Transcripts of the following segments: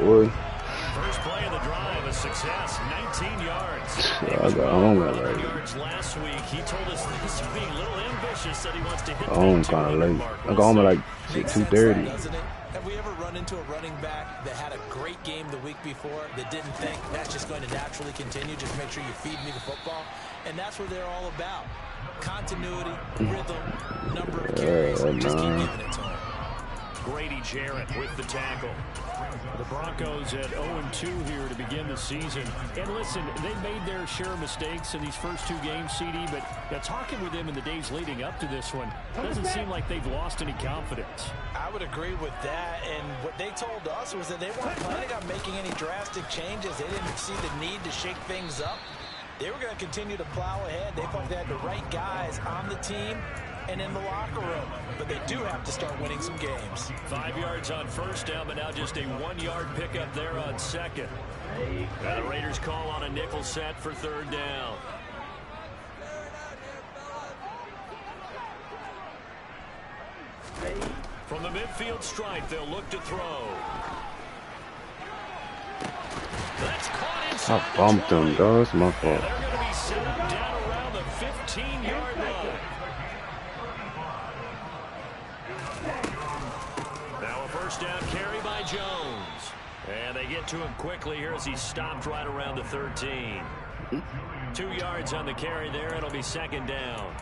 boy. First play of the drive, a success, 19 yards. Yeah, I got home at like yards last week. He told us this is being a little ambitious, that he wants to hit home kind of late. I got home at like 2:30. Have we ever run into a running back that had a great game the week before that didn't think that's just going to naturally continue? Just make sure you feed me the football. And that's what they're all about. Continuity, rhythm, number of carries. Just keep giving it to him. Grady Jarrett with the tackle. The Broncos at 0-2 here to begin the season. And listen, they've made their share of mistakes in these first two games, CD, but talking with them in the days leading up to this one, doesn't seem like they've lost any confidence. I would agree with that, and what they told us was that they weren't planning on making any drastic changes. They didn't see the need to shake things up. They were going to continue to plow ahead. They thought they had the right guys on the team and in the locker room, but they do have to start winning some games. 5 yards on first down, but now just a 1-yard pickup there on second. And the Raiders call on a nickel set for third down. From the midfield stripe, they'll look to throw. That's caught inside. I bumped him, dog. It's my fault. They're going to be set up down around the 15-yard line. Now a first down carry by Jones. And they get to him quickly here as he stopped right around the 13. 2 yards on the carry there. It'll be second down.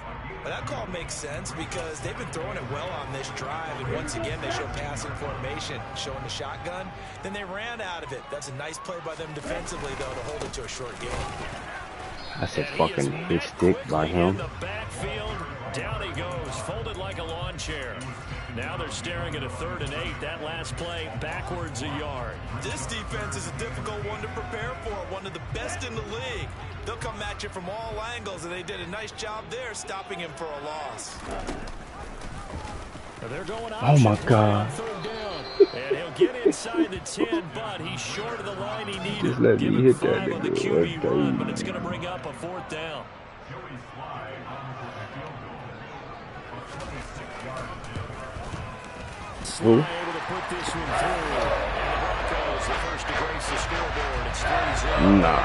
That call makes sense because they've been throwing it well on this drive, and once again they show passing formation, showing the shotgun. Then they ran out of it. That's a nice play by them defensively, though, to hold it to a short game. That's a fucking big stick by him. In the backfield, down he goes, folded like a lawn chair. Now they're staring at a 3rd and 8. That last play, backwards a yard. This defense is a difficult one to prepare for, one of the best in the league. They'll come at you from all angles, and they did a nice job there stopping him for a loss. They're going oh my God. And he'll get inside the 10, but he's short of the line he needed. Just let me hit that on the QB run, but it's going to bring up a 4th down. Able to put this one through. And the Broncos, the first to grace the scoreboard. It's 3-0. Nah,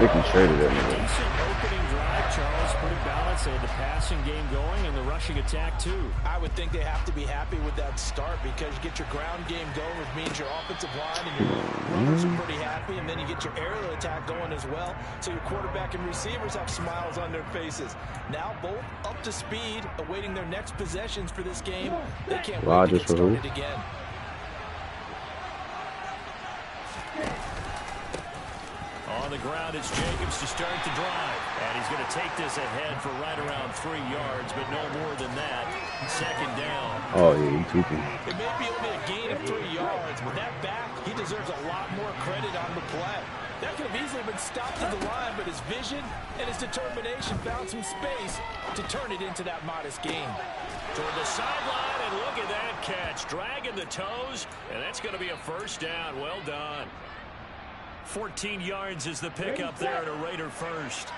they can trade it anyway. Decent opening drive, Charles. Pretty balanced. They had the passing game going and the rushing attack, too. I would think they have to be happy with that start because you get your ground game going, which means your offensive line and your runners are pretty happy, and then you get your aerial attack going as well, so your quarterback and receivers have smiles on their faces. Now both up to speed, awaiting their next possessions for this game. They can't wait to get started again. On the ground, it's Jacobs to start the drive. And he's going to take this ahead for right around 3 yards, but no more than that. Second down. Oh, yeah, he's tweaking. It may be only a gain of 3 yards, but that back, he deserves a lot more credit on the play. That could have easily been stopped at the line, but his vision and his determination found some space to turn it into that modest gain. Toward the sideline, and look at that catch. Dragging the toes, and that's going to be a first down. Well done. 14 yards is the pickup there at a Raider first.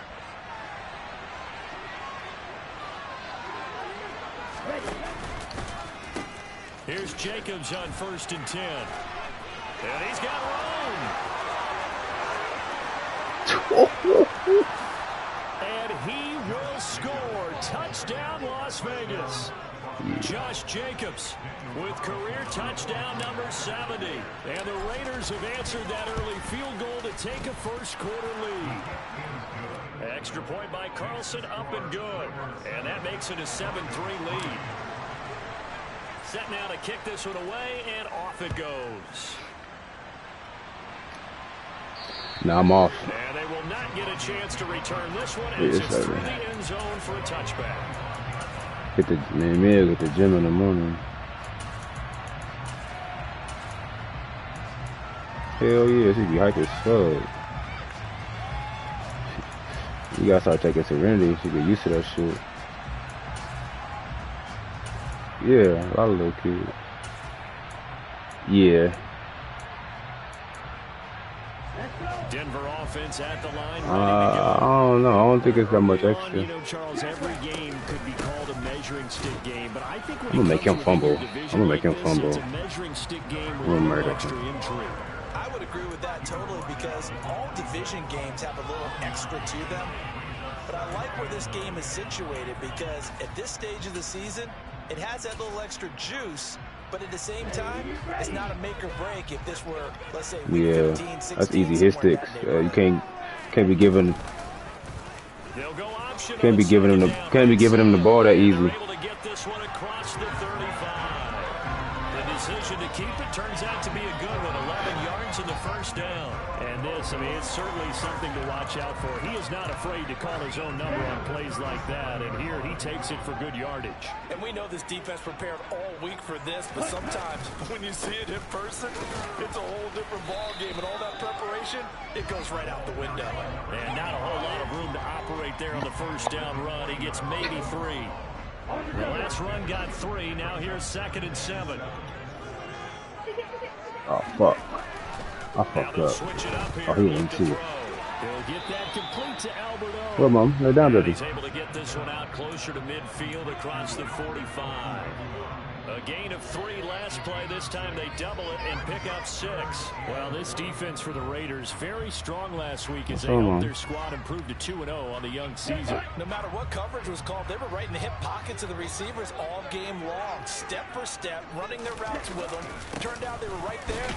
Here's Jacobs on 1st and 10. And he's got room. And he will score. Touchdown, Las Vegas. Josh Jacobs with career touchdown number 70. And the Raiders have answered that early field goal to take a first-quarter lead. Extra point by Carlson, up and good. And that makes it a 7-3 lead. Set now to kick this one away, and off it goes. Now I'm off. And they will not get a chance to return this one as it's through the end zone for a touchback. Hit the man, at the gym in the morning. Hell yeah, she be hyped as fuck. You gotta start taking Serenity. She get used to that shit. Yeah, a lot of little kids. Yeah. Denver offense at the line. I don't know. I don't think it's that much extra. You know, Charles, every game could be called a measuring stick game, but I think I'm gonna make him fumble. I'm gonna make him fumble. It's a measuring stick game I'm gonna murder extra him. injury. I would agree with that totally because all division games have a little extra to them. But I like where this game is situated because at this stage of the season, it has that little extra juice. But at the same time, it's not a make or break if this were, let's say, week 15, 16. That's easy hit sticks. You can't be giving them the ball that easy. Decision to keep it turns out to be a good one. 11 yards in the first down. And this, I mean, it's certainly something to watch out for. He is not afraid to call his own number on plays like that. And here he takes it for good yardage. And we know this defense prepared all week for this, but sometimes when you see it in person, it's a whole different ball game. And all that preparation, it goes right out the window. And not a whole lot of room to operate there on the first down run. He gets maybe 3. The last run got 3. Now here's 2nd and 7. Oh, fuck. I fucked up. Oh, he didn't see it. He'll get that complete to Alberto. Well, Mom, lay down, baby. He's able to get this one out closer to midfield across the 45. A gain of 3 last play. This time they double it and pick up 6. Well, this defense for the Raiders very strong last week as they helped their squad improve to 2-0 on the young season. No matter what coverage was called, they were right in the hip pockets of the receivers all game long, step for step, running their routes with them. Turned out they were right there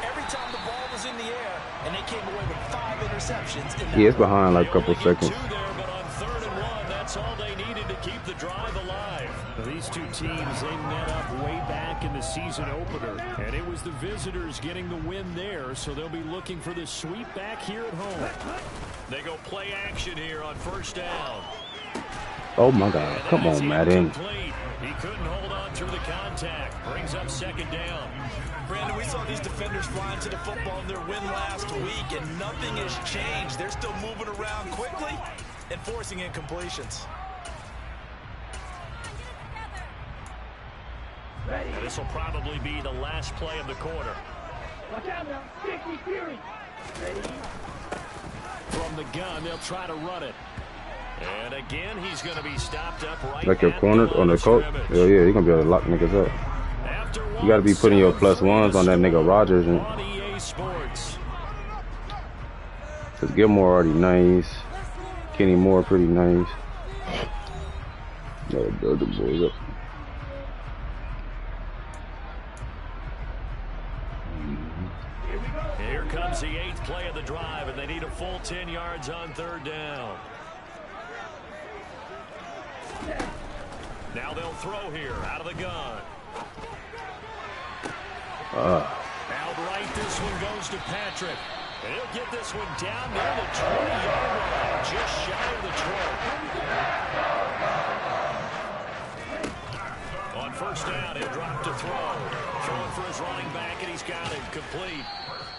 every time the ball was in the air, and they came away with 5 interceptions. Yeah, it's behind like a couple seconds. But on 3rd and 1, that's all they needed to keep the drive alive. These two teams, they met up way back in the season opener, and it was the visitors getting the win there, so they'll be looking for the sweep back here at home. They go play action here on 1st down. Oh my God! Come on, Madden. He couldn't hold on through the contact. Brings up 2nd down. Brandon, we saw these defenders flying to the football in their win last week, and nothing has changed. They're still moving around quickly and forcing incompletions. This will probably be the last play of the quarter. Watch out now. Sticky Fury. Ready? From the gun, they'll try to run it. And again, he's going to be stopped up right like your corners on the coat. Hell yeah, you're going to be able to lock niggas up. You got to be putting your +1s on that nigga Rogers. And because Gilmore already nice. Kenny Moore pretty nice. Gotta build the boys up. Here comes the 8th play of the drive, and they need a full 10 yards on 3rd down. Now they'll throw here out of the gun. Outright, this one goes to Patrick. And he'll get this one down near the 20-yard line, just shy of the 12. On 1st down, he'll drop to throw. Throwing for his running back, and he's got it complete.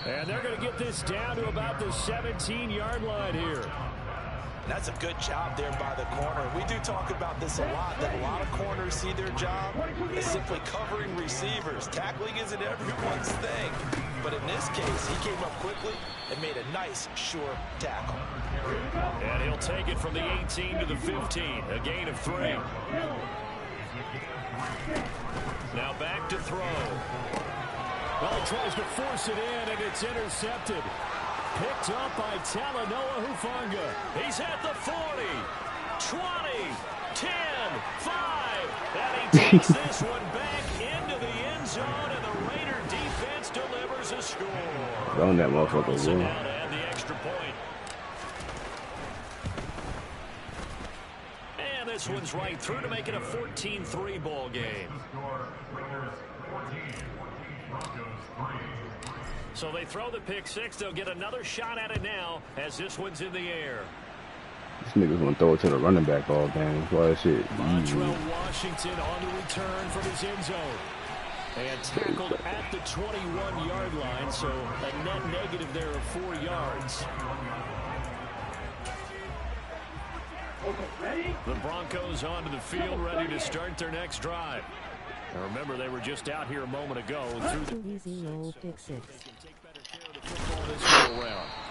And they're going to get this down to about the 17-yard line here. That's a good job there by the corner. We do talk about this a lot, that a lot of corners see their job as simply covering receivers. Tackling isn't everyone's thing. But in this case, he came up quickly and made a nice, sure tackle. And he'll take it from the 18 to the 15, a gain of 3. Now back to throw. Well, he tries to force it in, and it's intercepted. Picked up by Talanoa Hufanga. He's at the 40, 20, 10, 5. And he takes this one back into the end zone, and the Raider defense delivers a score. On that motherfucker, so now to add the extra point. And this one's right through to make it a 14-3 ball game. So they throw the pick 6. They'll get another shot at it now as this one's in the air. This nigga's gonna throw it to the running back all game. Why that shit? Montrell Washington on the return from his end zone. And tackled at the 21-yard line, so a net negative there of 4 yards. The Broncos onto the field, ready to start their next drive. Now remember, they were just out here a moment ago. Through the easy old pick 6.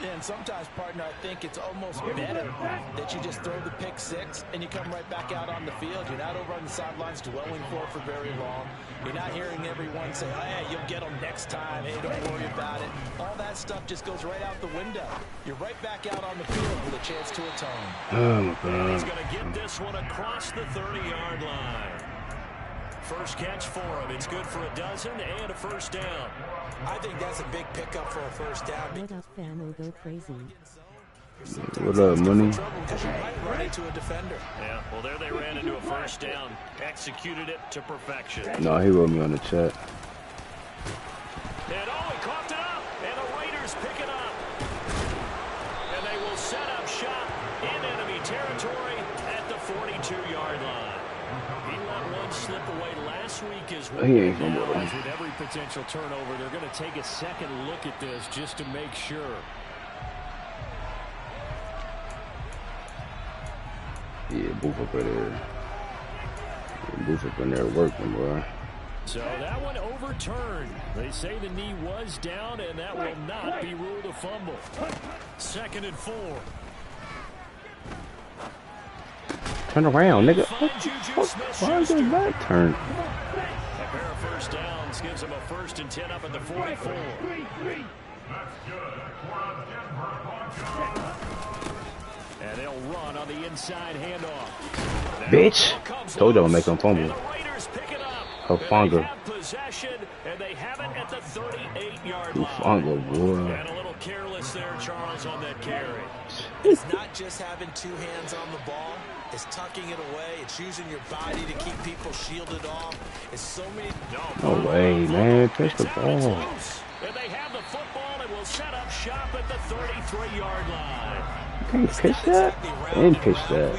And And sometimes, partner, I think it's almost better that you just throw the pick six and you come right back out on the field. You're not over on the sidelines dwelling for very long. You're not hearing everyone say, hey, you'll get them next time. Hey, don't worry about it. All that stuff just goes right out the window. You're right back out on the field with a chance to atone. Oh, my God. He's going to get this one across the 30-yard line. First catch for him. It's good for a dozen and a first down. I think that's a big pickup for a first down. What up, fam? Will go crazy. What up, money? Because you might run into a defender. Yeah, well, there they ran into a first down. Executed it to perfection. No, he wrote me on the chat. And oh, he coughed it up. And the Raiders pick it up. And they will set up shop in enemy territory at the 42-yard line. He let one slip away last week as well. He ain't gonna do it. With every potential turnover, they're going to take a second look at this just to make sure. Yeah, Booth up in there. Yeah, Booth up in there working, boy. So that one overturned. They say the knee was down, and that will not be ruled a fumble. 2nd and 4. Turn around, nigga. Why is it that turn? A pair of first downs gives them a 1st and 10 up at the 44. And they'll run on the inside handoff. Bitch! Told y'all to make them fumble. And the Raiders pick it up. Hufanga. They have possession, and they have it at the 38-yard line. Hufanga, boy. And a little careless there, Charles, on that carry. It's not just having two hands on the ball. It's tucking it away. It's using your body to keep people shielded off. It's so many... No way, man. Pitch the ball. And they have the football and will set up shop at the 33-yard line. You can't pitch that? They didn't pitch that.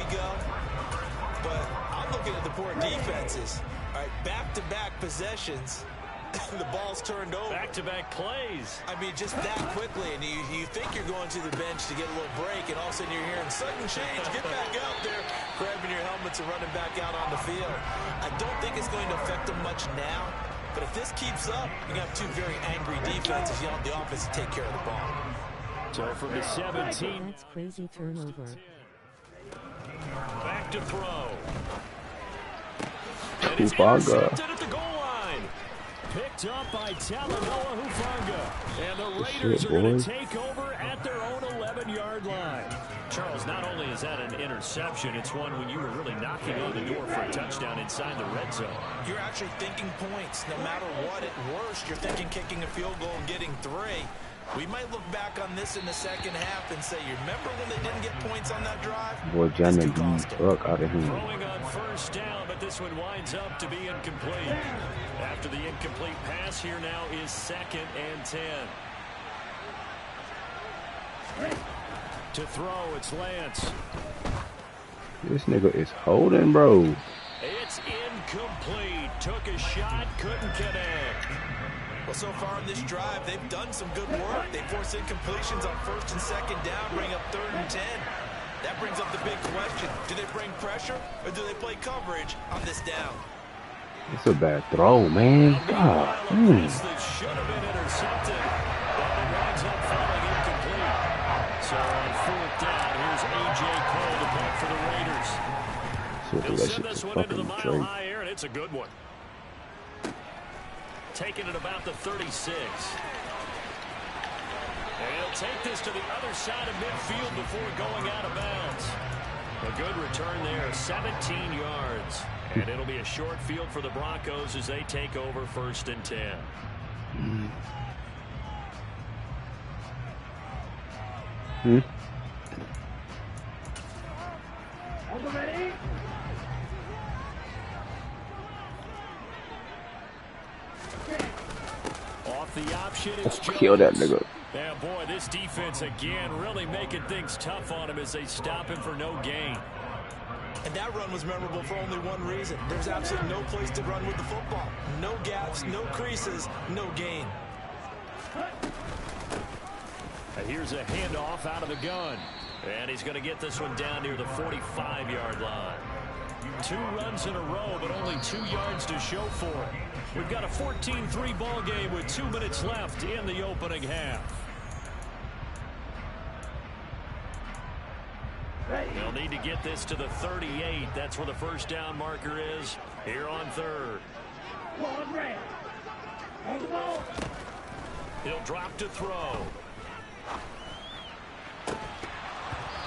But I'm looking at the poor defenses. All right, back-to-back possessions. The ball's turned over. Back-to-back plays. I mean, just that quickly, and you think you're going to the bench to get a little break, and all of a sudden you're hearing sudden change. Get back out there, grabbing your helmets and running back out on the field. I don't think it's going to affect them much now, but if this keeps up, you have two very angry defenses. You want the offense to take care of the ball. So from the 17. That's crazy turnover. Back to throw. And it's Hufanga. intercepted at the goal line. Picked up by Talanoa Hufanga. And the Raiders are going to take over at their own 11-yard line. Charles, not only is that an interception, it's one when you were really knocking on the door for a touchdown inside the red zone. You're actually thinking points. No matter what, at worst, you're thinking kicking a field goal and getting 3. We might look back on this in the second half and say, you remember when they didn't get points on that drive? Boy, jamming the fuck out of him. Throwing on first down, but this one winds up to be incomplete. After the incomplete pass, here now is 2nd and 10. To throw, it's Lance. This nigga is holding, bro. It's incomplete. Took a shot, couldn't connect. Well, so far in this drive, they've done some good work. They force incompletions on 1st and 2nd down, bring up 3rd and 10. That brings up the big question. Do they bring pressure, or do they play coverage on this down? It's a bad throw, man. God. That should have been intercepted. But it winds up falling incomplete. So on 4th down, here's A.J. Cole to punt for the Raiders. He'll send this one into the mile high air, and it's a good one. Taking it about the 36. And he'll take this to the other side of midfield before going out of bounds. A good return there, 17 yards. And it'll be a short field for the Broncos as they take over 1st and 10. Off the option, it's Jones. Kill that nigga. Yeah, boy, this defense again really making things tough on him as they stop him for no gain. And that run was memorable for only one reason. There's absolutely no place to run with the football. No gaps, no creases, no gain. And here's a handoff out of the gun. And he's going to get this one down near the 45-yard line. 2 runs in a row, but only 2 yards to show for it. We've got a 14-3 ball game with 2 minutes left in the opening half. They'll need to get this to the 38. That's where the first down marker is here on third. He'll drop to throw.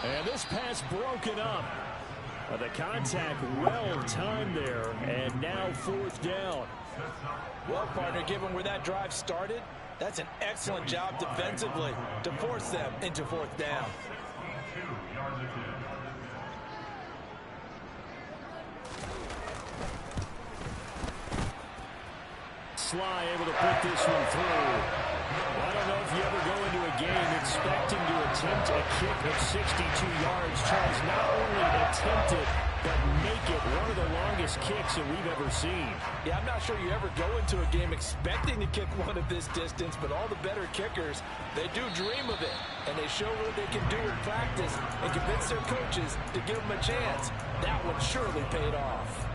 And this pass broken up. The contact well timed there, and now fourth down. Well, partner, given where that drive started, that's an excellent job defensively to force them into fourth down. Sly able to put this one through. I don't know if you ever go into a game expecting to attempt a kick of 62 yards. Charles, not only attempt it, but make it one of the longest kicks that we've ever seen. Yeah, I'm not sure you ever go into a game expecting to kick one of this distance, but all the better kickers, they do dream of it, and they show what they can do in practice and convince their coaches to give them a chance. That one surely paid off.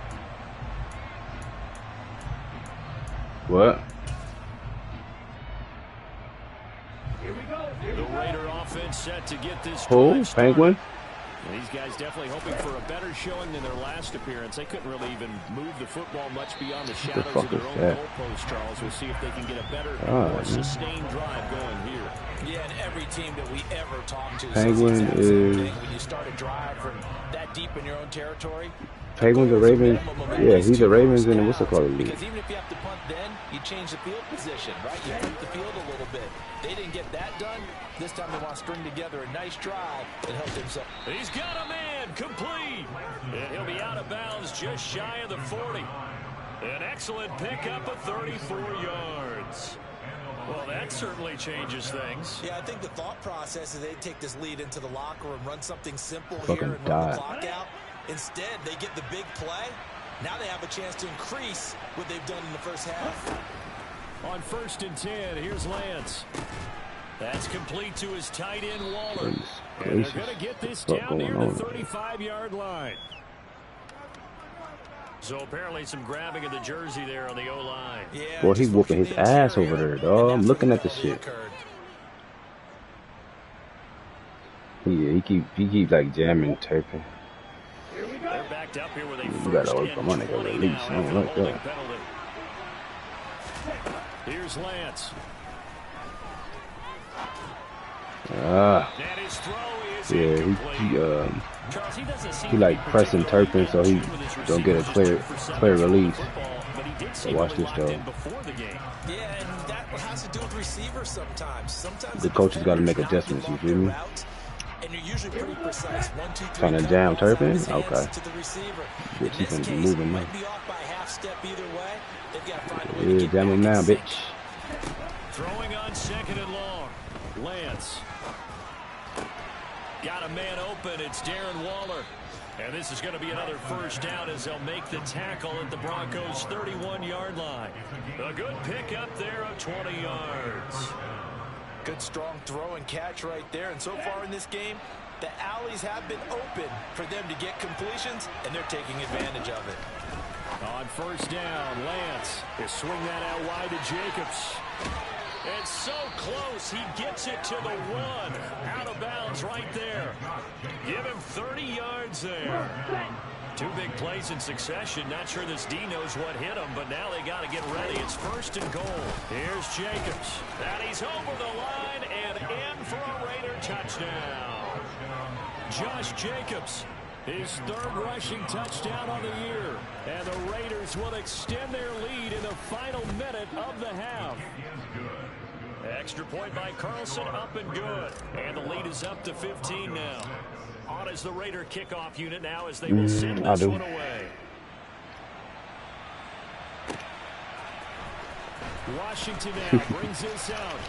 What? The Raider offense set to get this. Who? Penguin? These guys definitely hoping for a better showing than their last appearance. They couldn't really even move the football much beyond the shadows of their own goalpost, Charles. We'll see if they can get a better, more sustained drive going here. Yeah, and every team that we ever talk to Penguin says is... when you start a drive from that deep in your own territory. Penguins, the Ravens. Yeah, he's the Ravens and what's it called? Because even if you have to punt then, you change the field position, right? You flip the field a little bit. They didn't get that done. This time they want to string together a nice drive and help themselves. He's got a man complete. And he'll be out of bounds just shy of the 40. An excellent pickup of 34 yards. Well, that certainly changes things. Yeah, I think the thought process is they take this lead into the locker room, run something simple Fucking here and run the clock out. Instead, they get the big play. Now they have a chance to increase what they've done in the first half. On 1st and 10, here's Lance. That's complete to his tight end, Waller. And they're going to get this down near the 35-yard line. So apparently some grabbing of the jersey there on the O-line. Yeah, boy, he's whooping his ass over there, dog. I'm looking at the shit. Yeah, he keep like jamming, Turpin. They're backed up here where they You gotta open my nigga release. I don't like that. Here's Lance. He like pressing Turpin so he don't get a clear release. So watch this though. Yeah, and that has to do with receivers sometimes. Sometimes the coaches got to make adjustments. You feel me? And you're usually pretty precise. 1, 2, 3. Trying to jam Turpin? Okay. Bitch, he's gonna be moving now. Yeah, jam him now, bitch. Throwing on 2nd and long. Lance. Got a man open. It's Darren Waller. And this is going to be another first down as they'll make the tackle at the Broncos' 31-yard line. A good pickup there of 20 yards. Good strong throw and catch right there. And so far in this game, the alleys have been open for them to get completions, and they're taking advantage of it. On 1st down, Lance will swing that out wide to Jacobs. It's so close, he gets it to the 1. Out of bounds right there. Give him 30 yards there. 2 big plays in succession. Not sure this D knows what hit him, but now they got to get ready. It's 1st and goal. Here's Jacobs. And he's over the line and in for a Raider touchdown. Josh Jacobs, his 3rd rushing touchdown on the year. And the Raiders will extend their lead in the final minute of the half. Extra point by Carlson, up and good. And the lead is up to 15 now. On is the Raider kickoff unit now as they will send this one away. Washington now brings this out.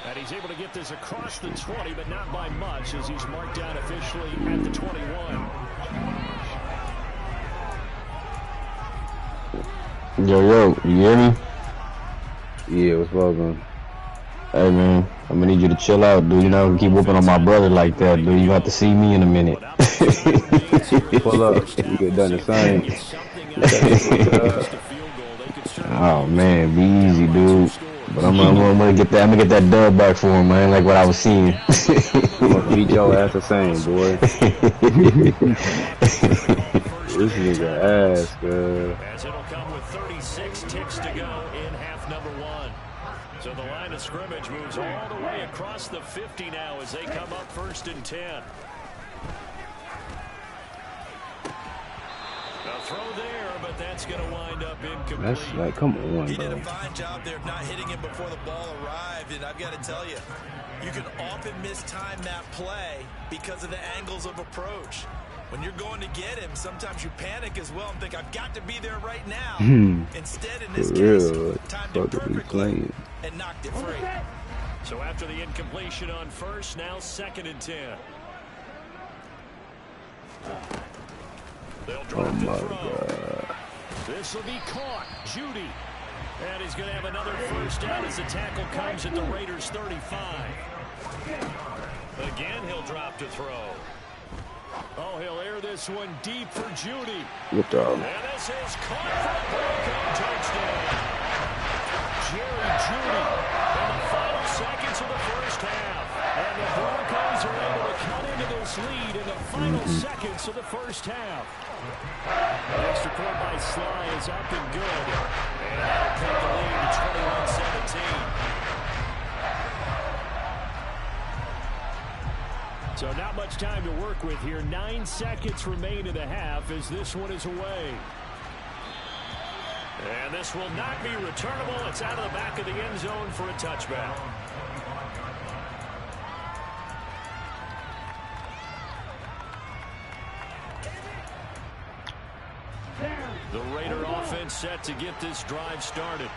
And he's able to get this across the 20, but not by much as he's marked down officially at the 21. Yo, you hear me? Yeah, what's up, man? Hey, man, I'm gonna need you to chill out, dude. You're not gonna keep whooping on my brother like that, dude. You got to see me in a minute. Pull up. You get done the same. Oh, man, be easy, dude. But I'm gonna get that. I'm gonna get that dub back for him, man. Like what I was seeing. I'm gonna beat your ass the same, boy. This nigga ass, man. As it'll come with 36 ticks to go in half number 1. So the line of scrimmage moves all the way across the 50 now as they come up 1st and 10. A throw there, but that's going to wind up incomplete. That's like, come on, He did bro. a fine job there of not hitting him before the ball arrived, and I've got to tell you, you can often mistime that play because of the angles of approach. When you're going to get him, sometimes you panic as well and think, I've got to be there right now. Instead, in this case, timed it perfectly and knocked it free. So after the incompletion on 1st, now 2nd and 10. They'll drop the throw. This will be caught. Judy. And he's going to have another 1st down as the tackle comes at the Raiders' 35. Again, he'll drop to throw. Oh, he'll air this one deep for Judy. Good job. And this is caught for a Bronco touchdown. Jerry Judy in the final seconds of the 1st half. And the Broncos are able to cut into this lead in the final seconds of the 1st half. The extra point by Sly is up and good. And that'll cut the lead to 21-17. So not much time to work with here. 9 seconds remain in the half as this one is away. And this will not be returnable. It's out of the back of the end zone for a touchback. The Raider offense set to get this drive started.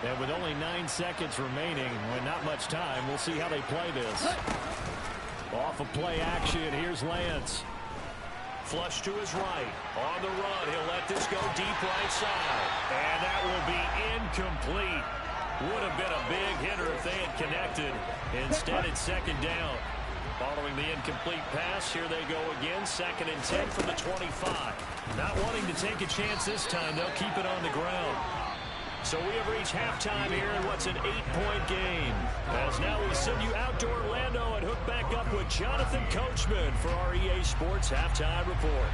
And with only 9 seconds remaining, with not much time, we'll see how they play this. Off of play action, here's Lance. Flush to his right. On the run, he'll let this go deep right side. And that will be incomplete. Would have been a big hitter if they had connected. Instead, it's 2nd down. Following the incomplete pass, here they go again. 2nd and 10 from the 25. Not wanting to take a chance this time, they'll keep it on the ground. So we have reached halftime here in what's an 8-point game. As now we send you out to Orlando and hook back up with Jonathan Coachman for our EA Sports Halftime Report.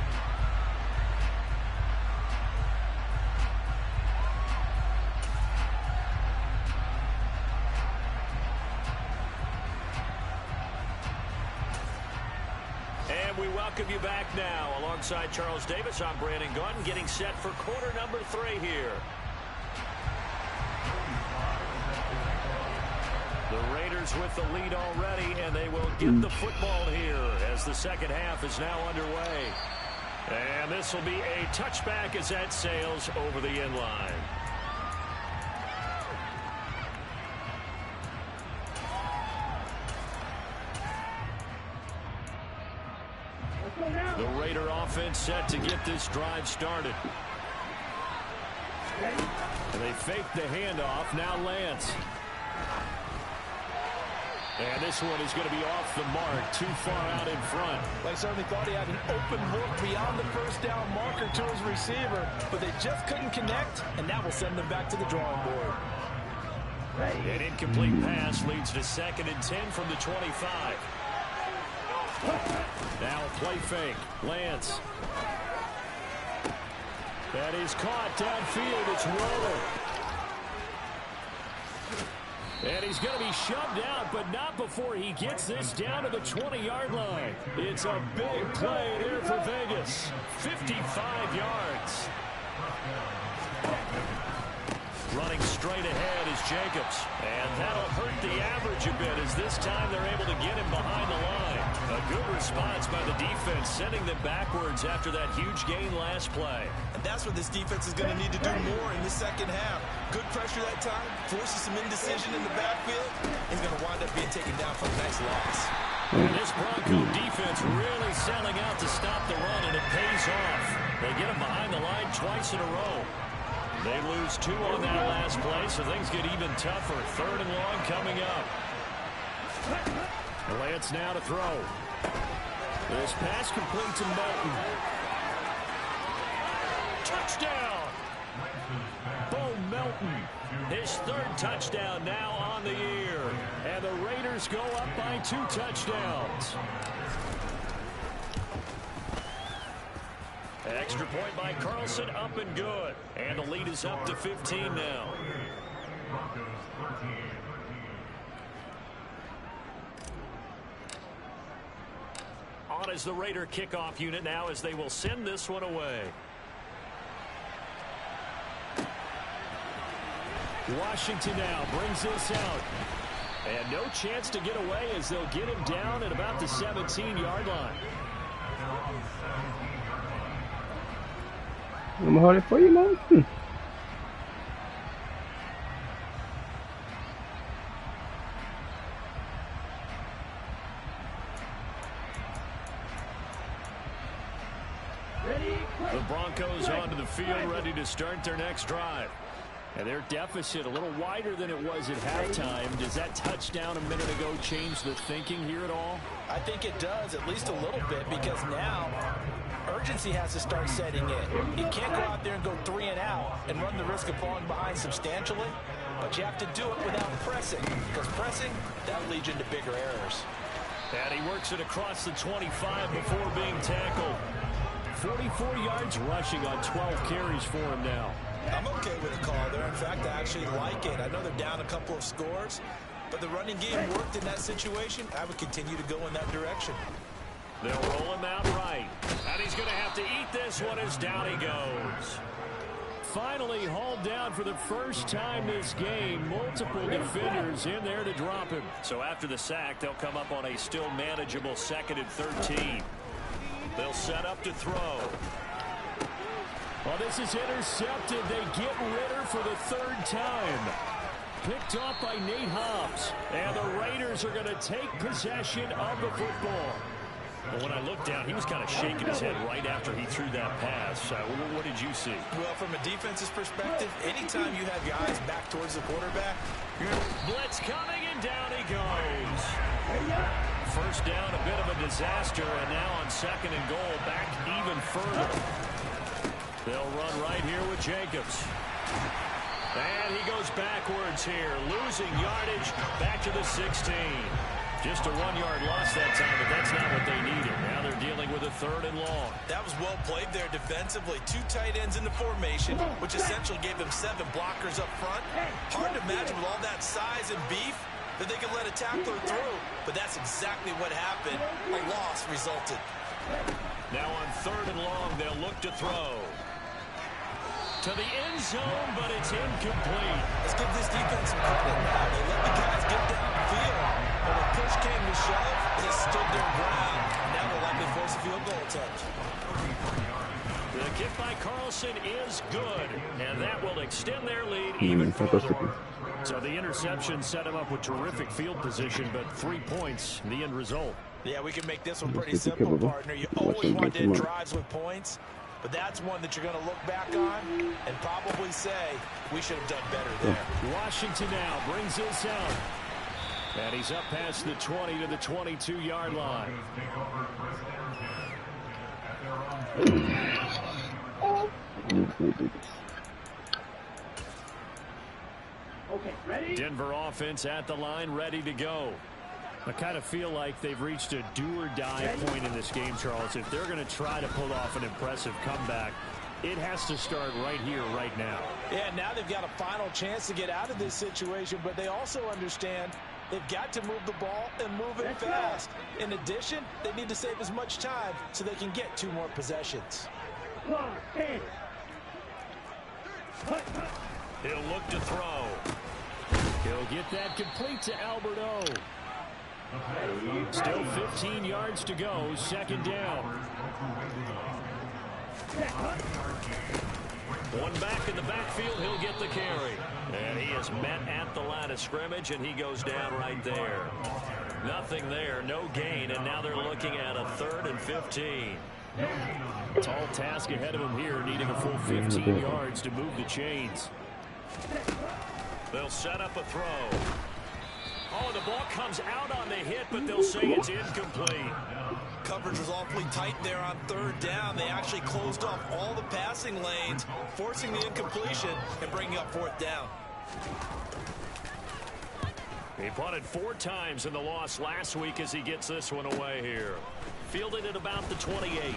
And we welcome you back now. Alongside Charles Davis, I'm Brandon Gaunt, getting set for quarter number 3 here. The Raiders with the lead already, and they will get the football here as the 2nd half is now underway. And this will be a touchback as that sails over the end line. The Raider offense set to get this drive started. And they fake the handoff. Now Lance. And this one is going to be off the mark, too far out in front. They certainly thought he had an open look beyond the 1st down marker to his receiver, but they just couldn't connect, and that will send them back to the drawing board. An incomplete pass leads to 2nd and 10 from the 25. Now a play fake. Lance. That is caught downfield. It's rolling. And he's going to be shoved out, but not before he gets this down to the 20-yard line. It's a big play there for Vegas. 55 yards. Running straight ahead is Jacobs. And that'll hurt the average a bit as this time they're able to get him behind the line. A good response by the defense, sending them backwards after that huge gain last play. And that's what this defense is going to need to do more in the 2nd half. Good pressure that time, forces some indecision in the backfield. He's going to wind up being taken down for a nice loss. And this Bronco defense really selling out to stop the run, and it pays off. They get him behind the line twice in a row. They lose 2 on that last play, so things get even tougher. 3rd and long coming up. Lance now to throw. This pass complete to Moulton. Touchdown! Bo Melton His third touchdown now on the year. And the Raiders go up by 2 touchdowns. Extra point by Carlson, up and good. And the lead is up to 15 now. On is the Raider kickoff unit now as they will send this one away. Washington now brings this out. And no chance to get away as they'll get him down at about the 17-yard line. I'm gonna hold it for you, man. The Broncos onto the field, ready to start their next drive. And their deficit a little wider than it was at halftime. Does that touchdown a minute ago change the thinking here at all? I think it does, at least a little bit, because now urgency has to start setting in. You can't go out there and go 3 and out and run the risk of falling behind substantially, but you have to do it without pressing, because pressing, that leads you into bigger errors. And he works it across the 25 before being tackled. 44 yards rushing on 12 carries for him now. I'm okay with the call there. In fact, I actually like it. I know they're down a couple of scores, but the running game worked in that situation. I would continue to go in that direction. They'll roll him out right. And he's going to have to eat this one as down he goes. Finally hauled down for the first time this game. Multiple defenders in there to drop him. So after the sack, they'll come up on a still manageable 2nd and 13. They'll set up to throw. Well, this is intercepted. They get Ritter for the 3rd time. Picked off by Nate Hobbs. And the Raiders are going to take possession of the football. But when I looked down, he was kind of shaking his head right after he threw that pass. What did you see? Well, from a defense's perspective, anytime you have your eyes back towards the quarterback, blitz coming, and down he goes. First down, a bit of a disaster, and now on 2nd and goal, back even further. They'll run right here with Jacobs. And he goes backwards here, losing yardage back to the 16. Just a 1-yard loss that time, but that's not what they needed. Now they're dealing with a 3rd and long. That was well played there defensively. 2 tight ends in the formation, which essentially gave them 7 blockers up front. Hard to imagine with all that size and beef that they could let a tackler through, but that's exactly what happened. A loss resulted. Now on 3rd and long, they'll look to throw. To the end zone, but it's incomplete. Let's give this defense some credit now. They let the guys get downfield. But when push came to shove, they stood their ground. Now they'll likely force a field goal attempt. The kick by Carlson is good, and that will extend their lead even further. So the interception set him up with terrific field position, but 3 points, the end result. Yeah, we can make this one pretty simple, partner. You always want to end drives with points, but that's one that you're going to look back on and probably say, we should have done better there. Washington now brings this out. And he's up past the 20 to the 22-yard line. Okay, ready? Denver offense at the line, ready to go. I kind of feel like they've reached a do-or-die point in this game, Charles. If they're going to try to pull off an impressive comeback, it has to start right here, right now. Yeah, now they've got a final chance to get out of this situation, but they also understand they've got to move the ball and move it fast. In addition, they need to save as much time so they can get 2 more possessions. He'll look to throw. He'll get that complete to Albert O. Still 15 yards to go, 2nd down. One back in the backfield, he'll get the carry. And he is met at the line of scrimmage, and he goes down right there. Nothing there, no gain, and now they're looking at a 3rd and 15. Tall task ahead of him here, needing a full 15 yards to move the chains. They'll set up a throw. Oh, the ball comes out on the hit, but they'll say it's incomplete. Coverage was awfully tight there on third down. They actually closed off all the passing lanes, forcing the incompletion and bringing up fourth down. He punted 4 times in the loss last week as he gets this one away here. Fielded at about the 28.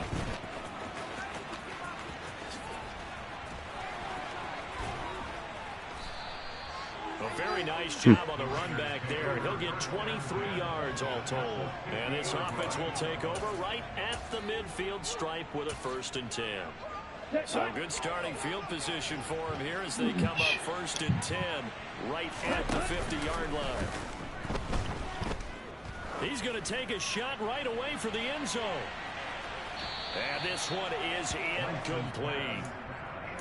A very nice job on the run back there. He'll get 23 yards all told. And this offense will take over right at the midfield stripe with a 1st and 10. So a good starting field position for him here as they come up 1st and 10 right at the 50-yard line. He's going to take a shot right away for the end zone. And this one is incomplete.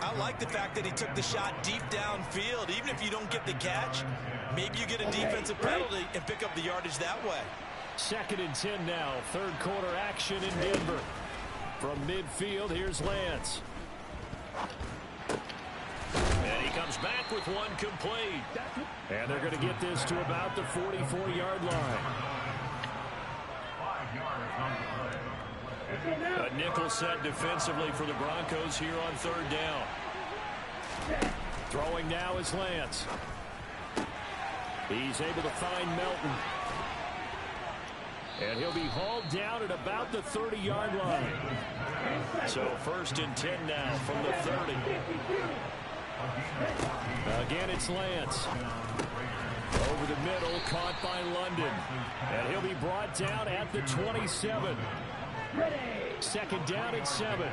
I like the fact that he took the shot deep downfield. Even if you don't get the catch, maybe you get a defensive penalty and pick up the yardage that way. 2nd and 10 now. 3rd quarter action in Denver. From midfield, here's Lance. And he comes back with one complete. And they're going to get this to about the 44-yard line. A nickel set defensively for the Broncos here on 3rd down. Throwing now is Lance. He's able to find Melton. And he'll be hauled down at about the 30-yard line. So 1st and 10 now from the 30. Again, it's Lance. Over the middle, caught by London. And he'll be brought down at the 27. 2nd down at 7.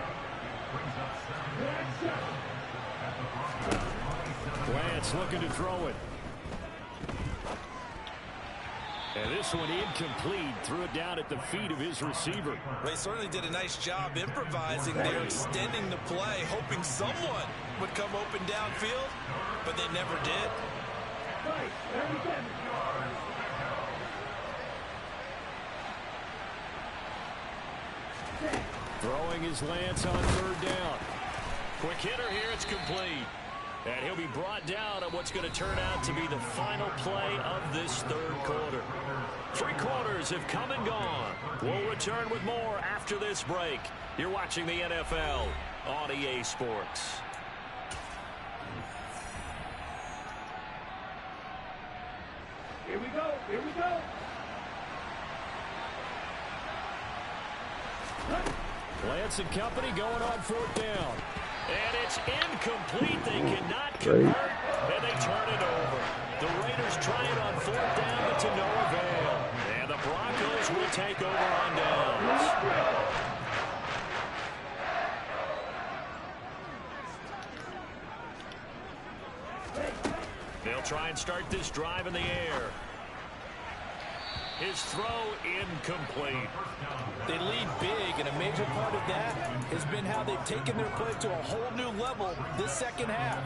Lance looking to throw it. And this one incomplete. Threw it down at the feet of his receiver. They certainly did a nice job improvising there, extending the play, hoping someone would come open downfield, but they never did. Throwing his Lance on 3rd down. Quick hitter here, it's complete. And he'll be brought down at what's going to turn out to be the final play of this 3rd quarter. 3 quarters have come and gone. We'll return with more after this break. You're watching the NFL on EA Sports. Here we go. Here we go. Lance and company going on 4th down. And it's incomplete. They cannot convert, and they turn it over. The Raiders try it on 4th down, but to no avail. And the Broncos will take over on downs. They'll try and start this drive in the air. His throw incomplete. They lead big, and a major part of that has been how they've taken their play to a whole new level this 2nd half.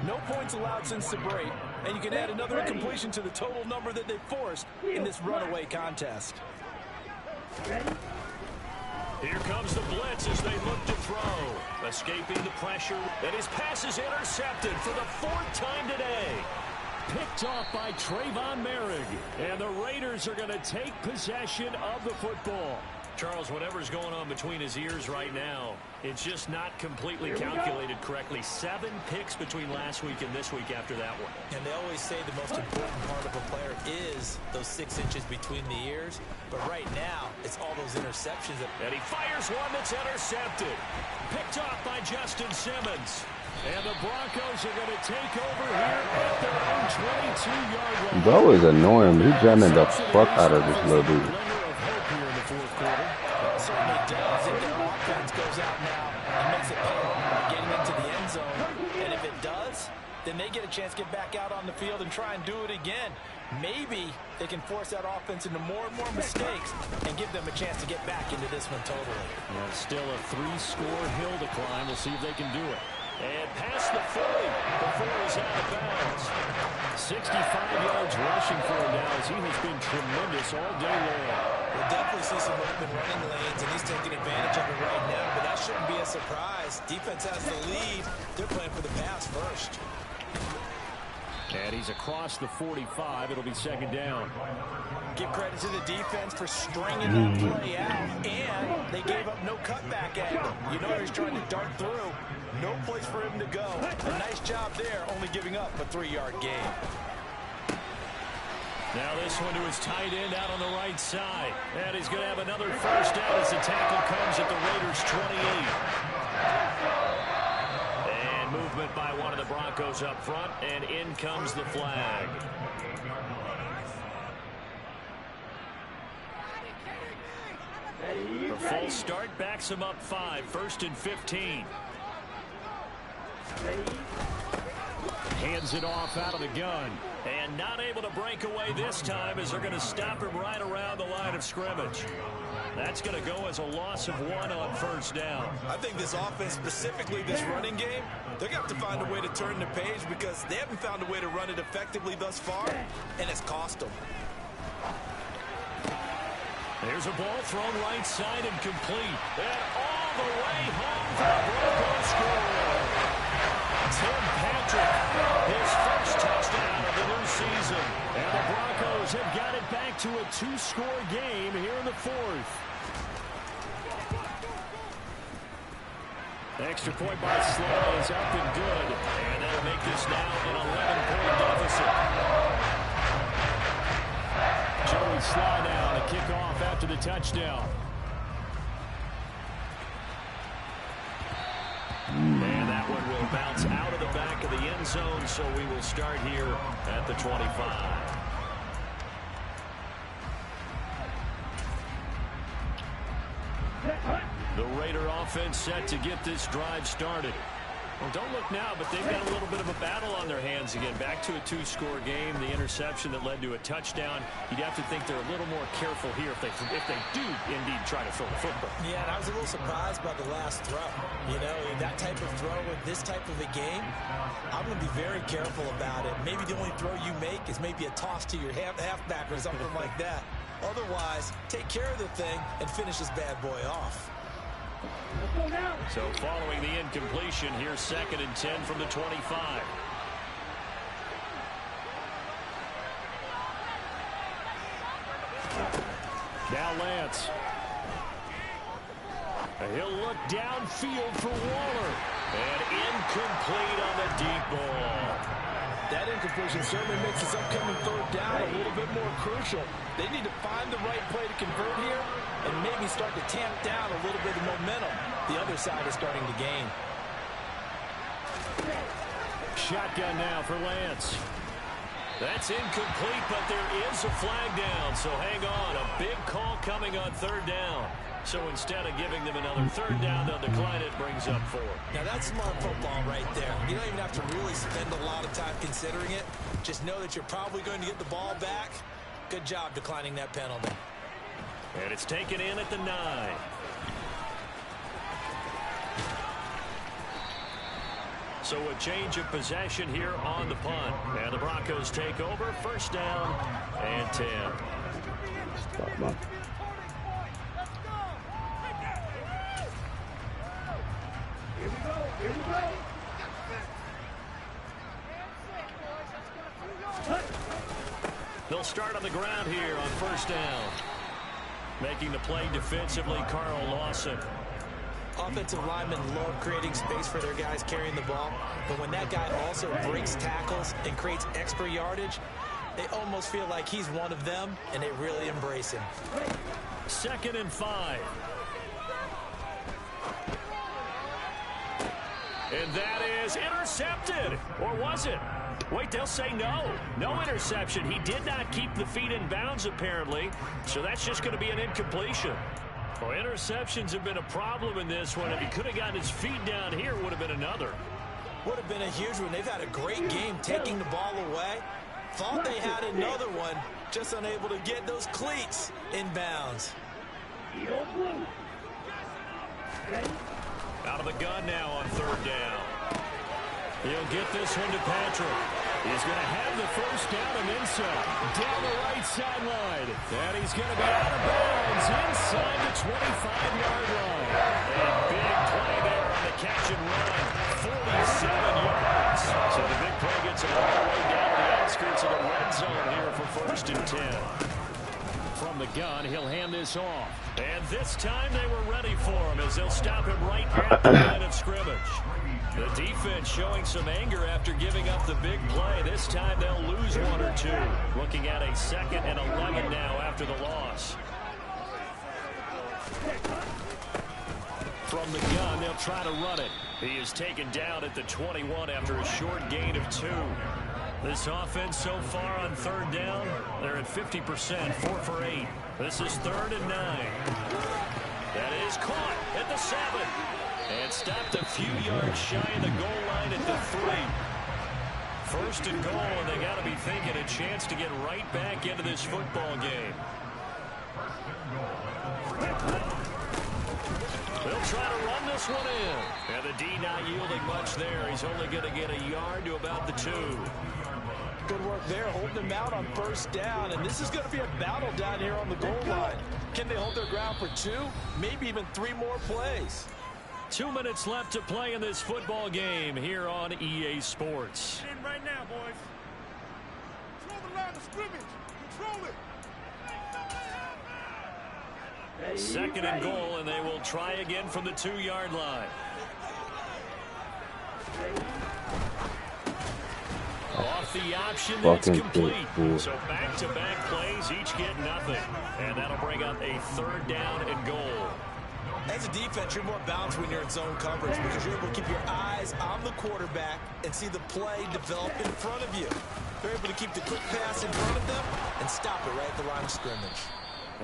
No points allowed since the break, and you can add another incompletion to the total number that they've forced in this runaway contest. Here comes the blitz as they look to throw. Escaping the pressure, and his pass is intercepted for the 4th time today. Picked off by Trayvon Merrick. And the Raiders are going to take possession of the football. Charles, whatever's going on between his ears right now, it's just not completely calculated correctly. 7 picks between last week and this week after that one. And they always say the most important part of a player is those 6 inches between the ears. But right now, it's all those interceptions. And he fires one that's intercepted. Picked off by Justin Simmons. And the Broncos are going to take over here at their own 22-yard line. Bro is annoying. He jamming the fuck out of this little dude. Certainly does. If their offense goes out now and makes it pay off by getting into the end zone, and if it does, then they get a chance to get back out on the field and try and do it again. Maybe they can force that offense into more and more mistakes and give them a chance to get back into this one totally. Well, still a 3-score hill to climb. We'll see if they can do it. And past the 40 before he's out of bounds. 65 yards rushing for him now as he has been tremendous all day long. We'll definitely see some open running lanes, and he's taking advantage of it right now, but that shouldn't be a surprise. Defense has the lead. They're playing for the pass first. And he's across the 45. It'll be second down. Give credit to the defense for stringing that play out, and they gave up no cutback angle. You know he's trying to dart through. No place for him to go. A nice job there, only giving up a 3-yard gain. Now this one to his tight end out on the right side. And he's going to have another first down as the tackle comes at the Raiders' 28. And movement by one of the Broncos up front, and in comes the flag. The full start backs him up 5, 1st and 15. Hands it off out of the gun. And not able to break away this time as they're going to stop him right around the line of scrimmage. That's going to go as a loss of 1 on first down. I think this offense, specifically this running game, they're going to have to find a way to turn the page because they haven't found a way to run it effectively thus far, and it's cost them. There's a ball thrown right side and complete. And all the way home for the Broncos score. Tim Patrick, his first touchdown of the new season. And the Broncos have got it back to a 2-score game here in the 4th. Extra point by Slow is up and good. And that'll make this now an 11-point deficit. Joey Sly now to kick off after the touchdown. And that one will bounce out of the back of the end zone, so we will start here at the 25. The Raider offense set to get this drive started. Well, don't look now, but they've got a little bit of a battle on their hands again. Back to a 2-score game. The interception that led to a touchdown. You'd have to think they're a little more careful here if they do indeed try to throw the football. Yeah, and I was a little surprised by the last throw. You know, that type of throw with this type of a game, I'm going to be very careful about it. Maybe the only throw you make is maybe a toss to your halfback or something like that. Otherwise, take care of the thing and finish this bad boy off. So following the incompletion, here's 2nd and 10 from the 25. Now Lance. He'll look downfield for Waller. And incomplete on the deep ball. That incompletion certainly makes this upcoming 3rd down a little bit more crucial. They need to find the right play to convert here and maybe start to tamp down a little bit of momentum. The other side is starting to gain. Shotgun now for Lance. That's incomplete, but there is a flag down, so hang on. A big call coming on 3rd down. So instead of giving them another 3rd down, they'll decline it, brings up 4. Now that's smart football right there. You don't even have to really spend a lot of time considering it. Just know that you're probably going to get the ball back. Good job declining that penalty. And it's taken in at the 9. So a change of possession here on the punt. And the Broncos take over. 1st down and 10. Stop, man. Here we go. They'll start on the ground here on 1st down. Making the play defensively, Carl Lawson. Offensive linemen love creating space for their guys carrying the ball, but when that guy also breaks tackles and creates extra yardage, they almost feel like he's one of them, and they really embrace him. 2nd and 5. And that is intercepted. Or was it? Wait, they'll say no. No interception. He did not keep the feet in bounds, apparently. So that's just going to be an incompletion. Well, interceptions have been a problem in this one. If he could have gotten his feet down here, it would have been another. Would have been a huge one. They've had a great game taking the ball away. Thought they had another one, just unable to get those cleats in bounds. Out of the gun now on 3rd down. He'll get this one to Patrick. He's going to have the 1st down and inside. Down the right sideline. And he's going to be out of bounds inside the 25-yard line. A big play there on the catch and run. 47 yards. So the big play gets him all the way down to the outskirts of the red zone here for 1st and 10. From the gun, he'll hand this off. And this time they were ready for him as they'll stop him right at the line of scrimmage. The defense showing some anger after giving up the big play. This time they'll lose 1 or 2. Looking at a 2nd and 11 now after the loss. From the gun, they'll try to run it. He is taken down at the 21 after a short gain of 2. This offense so far on 3rd down, they're at 50%, 4 for 8. This is 3rd and 9. That is caught at the 7. And stopped a few yards shy of the goal line at the 3. 1st and goal, and they got to be thinking a chance to get right back into this football game. They'll try to run this one in. And the D not yielding much there. He's only going to get a yard to about the 2. Good work there, holding them out on 1st down. And this is going to be a battle down here on the goal line. Can they hold their ground for 2, maybe even 3 more plays? 2 minutes left to play in this football game here on EA Sports. In right now, boys. Control the line of scrimmage. Control it. 2nd and goal, and they will try again from the 2-yard line. Off the option, that's complete. So back-to-back plays, each get nothing. And that'll bring up a 3rd down and goal. As a defense, you're more balanced when you're in zone coverage because you're able to keep your eyes on the quarterback and see the play develop in front of you. They're able to keep the quick pass in front of them and stop it right at the line of scrimmage.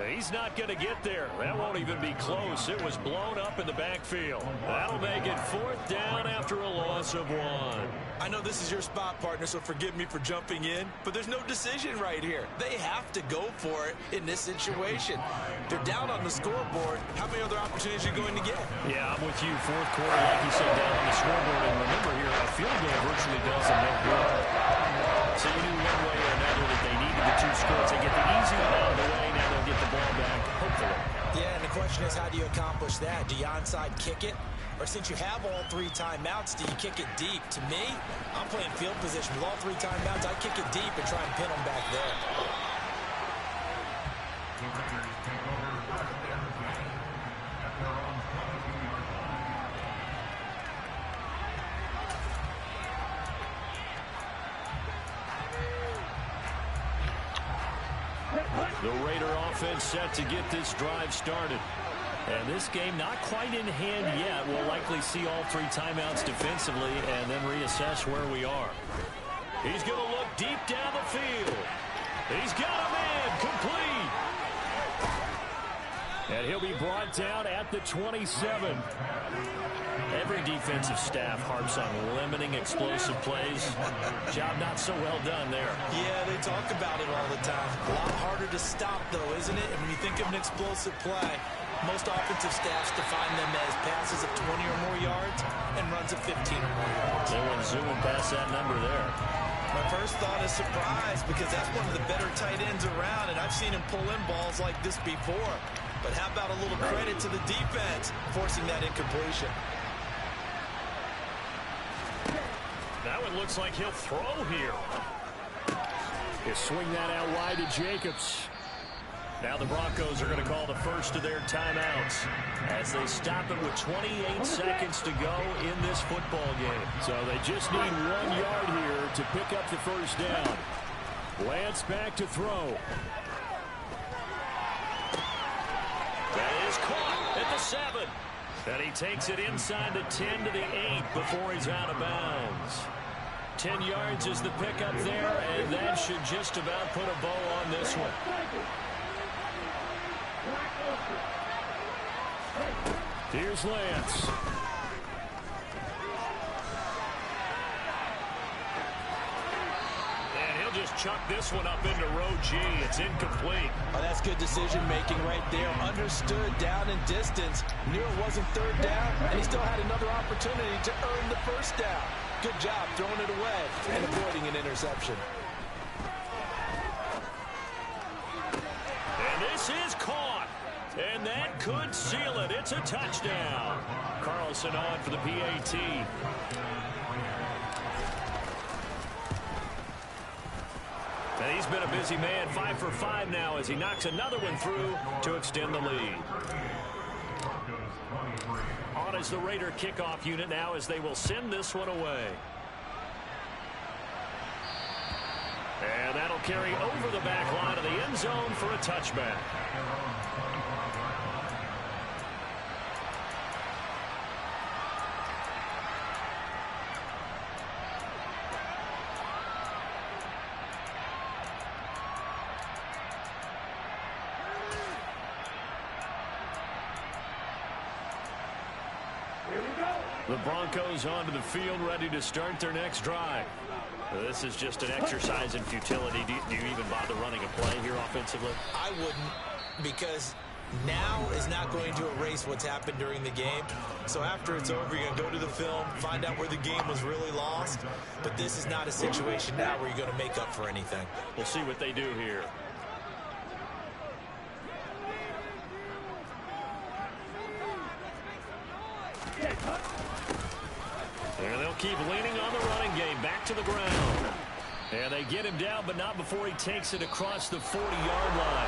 He's not going to get there. That won't even be close. It was blown up in the backfield. That'll make it 4th down after a loss of 1. I know this is your spot, partner, so forgive me for jumping in, but there's no decision right here. They have to go for it in this situation. They're down on the scoreboard. How many other opportunities are you going to get? Yeah, I'm with you. 4th quarter, like you said, down on the scoreboard. And remember here, a field goal virtually does them no good. So you knew one way or another that they needed the 2 scores. They get the easy one out of the way. Now they'll get the ball back, hopefully. Yeah, and the question is, how do you accomplish that? Do you onside kick it? Or since you have all 3 timeouts, do you kick it deep? To me, I'm playing field position. With all 3 timeouts, I kick it deep and try and pin them back there. The Raider offense set to get this drive started. And this game not quite in hand yet. We'll likely see all 3 timeouts defensively and then reassess where we are. He's going to look deep down the field. He's got a man complete. And he'll be brought down at the 27. Every defensive staff harps on limiting explosive plays. Job not so well done there. Yeah, they talk about it all the time. A lot harder to stop, though, isn't it? And when you think of an explosive play, most offensive staffs define them as passes of 20 or more yards and runs of 15 or more yards. They went zooming past that number there. My first thought is surprise because that's one of the better tight ends around, and I've seen him pull in balls like this before. But how about a little credit to the defense forcing that incompletion? Now it looks like he'll throw here. He'll swing that out wide to Jacobs. Now the Broncos are going to call the first of their timeouts as they stop it with 28 seconds to go in this football game. So they just need 1 yard here to pick up the 1st down. Lance back to throw. That is caught at the 7. And he takes it inside the 10 to the 8 before he's out of bounds. 10 yards is the pickup there, and that should just about put a bow on this one. Here's Lance. And he'll just chuck this one up into row G. It's incomplete. Oh, that's good decision-making right there. Understood down and distance. Knew it wasn't 3rd down, and he still had another opportunity to earn the 1st down. Good job throwing it away and avoiding an interception. And this is caught. And that could seal it. It's a touchdown. Carlson on for the PAT. And he's been a busy man, 5 for 5 now as he knocks another one through to extend the lead. On is the Raider kickoff unit now as they will send this one away. And that'll carry over the back line of the end zone for a touchback. The Broncos onto the field ready to start their next drive. This is just an exercise in futility. Do you even bother running a play here offensively? I wouldn't, because now is not going to erase what's happened during the game. So after it's over, you're going to go to the film, find out where the game was really lost. But this is not a situation now where you're going to make up for anything. We'll see what they do here. And they'll keep leaning on the running game. Back to the ground. And they get him down, but not before he takes it across the 40-yard line.